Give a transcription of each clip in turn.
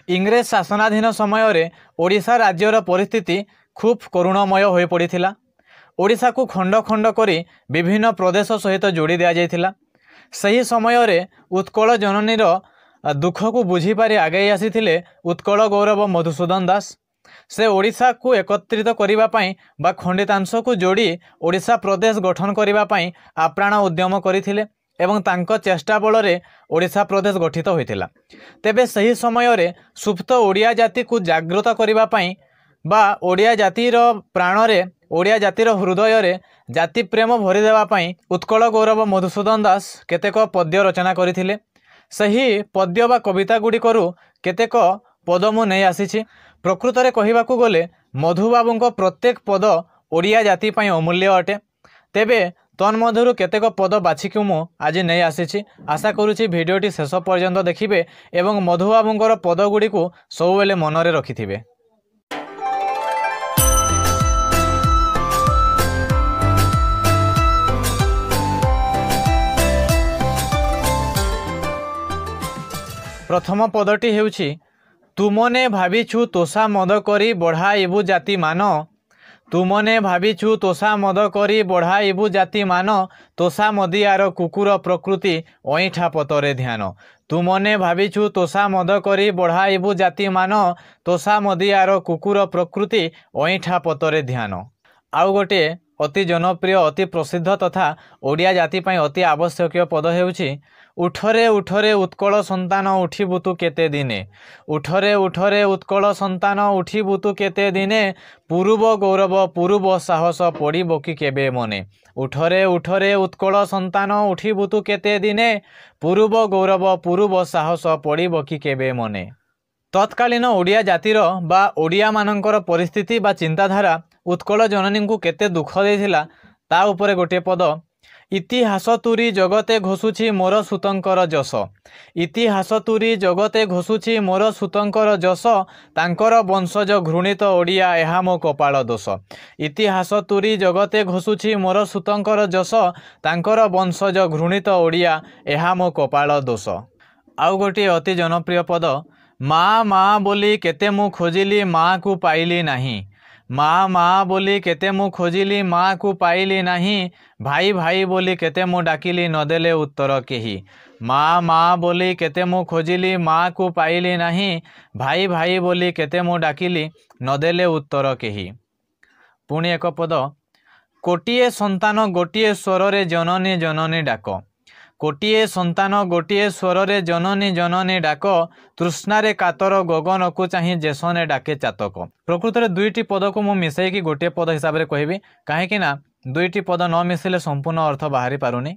इंग्रेज शासनाधीन समय ओडिशा राज्यर परिस्थिति खूब करुणमय हो पड़ा। ओडिशा को खंड खंड करी विभिन्न प्रदेश सहित जोड़ी दि जाइथिला। सही समय उत्कल जननीर दुख को बुझीपारी आगे आसीथिले उत्कल गौरव मधुसूदन दास। से ओडिशा को एकत्रित करने बा खंडितांश को जोड़ी ओडिशा प्रदेश गठन करने आप्राण उद्यम करथिले एवं तांको चेष्टा बल ओडिशा प्रदेश गठित होइथिला। तेबे सही समय सुप्त ओडिया जाति को जागृत करने बा ओडिया जातिर प्राणरे ओडिया जातिर हृदय रे जाति प्रेम भरीदेवाई उत्कल गौरव मधुसूदन दास केतेक पद्य रचना करथिले। सही पद्य बा कविता गुड़िकरू केतेक पद मु नहीं आसी। प्रकृत में कहवाकू गले मधुबाबू प्रत्येक पद ओडिया जाति पई अमूल्य अटे। तेबे तन्मध्यरु केतेक पद बाछिक मु आज नहीं आसी। आशा करुछि भिडियोटी शेष पर्यंत देखिबे एवं मधुबाबूंकर पद गुड़ी को सबुबेले मनरे रखिथिबे। प्रथम पदटी हेउछि तुमने भाविछु तोषा मद करी बढ़ाइबु जाति मान। तुमने भाविछु तोषा मद करी बढ़ाइबु जाति मान। तोषा मदियार कुकुर प्रकृति अईठा पतरे ध्यान। तुमने भाविछु तोषा मद करी बढ़ाइबु जाति मान। तोषा मदियार कुकुर प्रकृति अईठा पतरे ध्यान। आउ गोटे अति जनप्रिय अति प्रसिद्ध तथा ओडिया जाति पई अति आवश्यक पद हेउछि उठरे उठरे उत्कल संतान उठिबु तु केते दिने। उठरे उठरे उत्कल संतान उठिबु तु केते दिने। पूर्व गौरव पूर्व साहस पड़िबो कि केबे मने। उठरे उठरे उत्कल संतान उठिबु तु केते दिने। पूर्व गौरव पूर्व साहस पड़िबो कि केबे मने। तत्कालीन ओडिया जातिर बा ओडिया मानकर परिस्थिति बा चिंताधारा उत्कल जननी को केते दुख देथिला ता उपरे गोटे पद इतिहास तुरी जगते घोषुछि मोर सुतंकर जस। इतिहास तुरी जगते घोषुछि मोर सुतंकर जस। तांकर वंशज घृणित ओडिया एहा मो कपाल दोष। इतिहास तुरी जगते घोषुछि मोर सुतंकर जस। तांकर वंशज घृणित ओडिया एहा मो कपाल दोष। आउ गोटे अति जनप्रिय पद माँ माँ बोली केते मु खोजिली माँ को पाइली नहीं। माँ माँ बोली केते मु खोजिली माँ को पाइली नहीं। भाई भाई बोली केते मु डाकिली नदेले उत्तर केही। माँ माँ बोली केते मु खोजिली माँ को पाइली नहीं। भाई भाई बोली केते मु डाकिली नदेले उत्तर केही। पुणी एक पद कोटिए संतान गोटिए स्वर रे जननी जननी डाक। कोटिए संतान गोटिए स्वर रे जननी जननी डाक। तृष्णारे कातर गगन को चाहे जेसने डाके चातक। प्रकृत में दुईटी पद को मु मिसैकी गोटे पद हिसाब से कहबी कहीं दुईटी पद न मिसिले संपूर्ण अर्थ बाहरी पारुनी।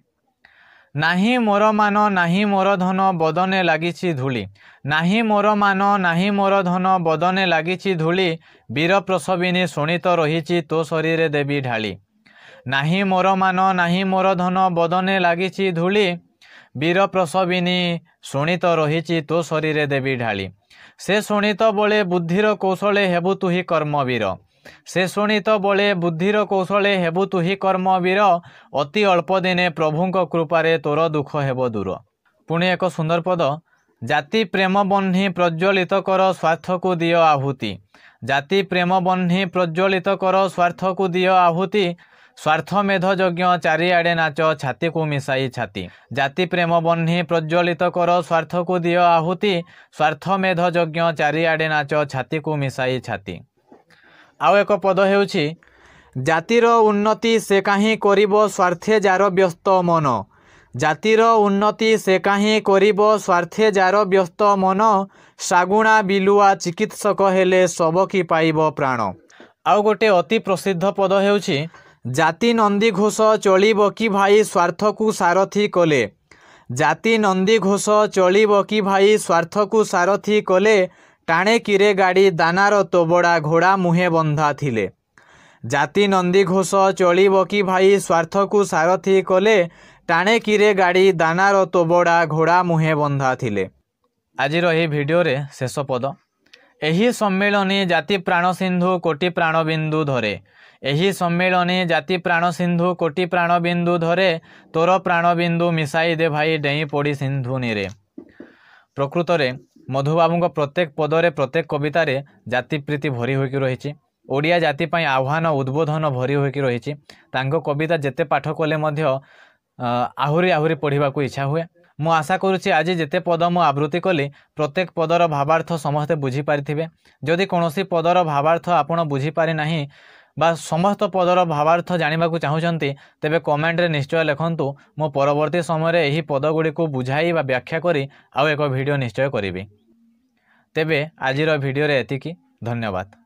नाही मोर मान नाही मोर धन बदने लागिछि धूली। नाही मोर मान नाही मोर धन बदने लागिछि धूली। वीर प्रसविनी शोणित रहिछि तो शरीरे देवी ढाली। नाही मोर मान नाही मोर धन बदने लागिछि धूली। वीर प्रसविनी शोणित रहिछि तो शरीरे देवी ढाली। से शोणित बले बुद्धिर कौशले हेबु तुही कर्मवीर। से शोणित बले बुद्धिर कौशले हेबु तुही कर्मवीर। अति अल्प दिने प्रभुंक कृपारे तोर दुख हेबो दूर। पुणी एक सुंदर पद जाति प्रेम बन्ही प्रज्वलित कर स्वार्थ को दियो आहुति। जाति प्रेम बन्ही प्रज्वलित कर स्वार्थ को दियो आहुति। स्वार्थ मेध यज्ञ चारिआडे नाच छाती को मिसाई छाती। जाति प्रेम बन्ही प्रज्वलित कर स्वार्थ को दियो आहुति। स्वार्थ मेध यज्ञ चारिआडे नाच छाती को मिसाई छाती। आउ एक पद हेउछि जातिर उन्नति से काहीं करिबो स्वार्थे जार व्यस्त मन। जातिर उन्नति से काहीं करिबो स्वार्थे जार व्यस्त मन। सागुणा बिलुआ चिकित्सक हेले सबकी पाइबो प्राण। आउ गोटे अति प्रसिद्ध पद हेउछि जाति नंदी घोष चलिबो कि भाई स्वार्थ को सारथी कले। जाति नंदी घोष चलिबो कि भाई स्वार्थ को सारथी कले। टाणे किरे गाड़ी दानार तोबड़ा घोड़ा मुहे बंधा थिले। जाति नंदी घोष चलिबो कि भाई स्वार्थ को सारथी कले। टाणे किरे गाड़ी दानार तोबड़ा घोड़ा मुहे बंधा थिले। आजिर एही भिडियो रे शेष पद एही सम्मेलनी जाति प्राण सिंधु कोटि प्राण बिंदु धरे। एही सम्मेलनी जाति प्राण सिंधु कोटि प्राण बिंदु धरे। तोर प्राण बिंदु मिसाई दे भाई डेई पड़ी सिंधु नीरे। प्रकृत रे मधुबाबू प्रत्येक पदरे प्रत्येक कवितार जाति प्रीति भरी होकर रही। ओडिया जाति ପାଇଁ आह्वान उद्बोधन भरी होकर रही। कविता जिते पाठ कले आहुरी आहुरी पढ़ा इच्छा हुए। मु आशा करुच्ची आज जिते पद मु आवृत्ति कली प्रत्येक पदर भावार्थ समस्ते बुझीपारे। जदि कौन पदर भावार्थ आपड़ बुझीपारि ना बा समस्त पदर भावार्थ जाना चाहूँगी तेबे कमेंट रे निश्चय लिखंतु। मु परवर्ती समय यही पदगुड़ी को बुझाई बा व्याख्या करी आउ एक वीडियो निश्चय करी। तेबे आजिर वीडियो रे एतिकी। धन्यवाद।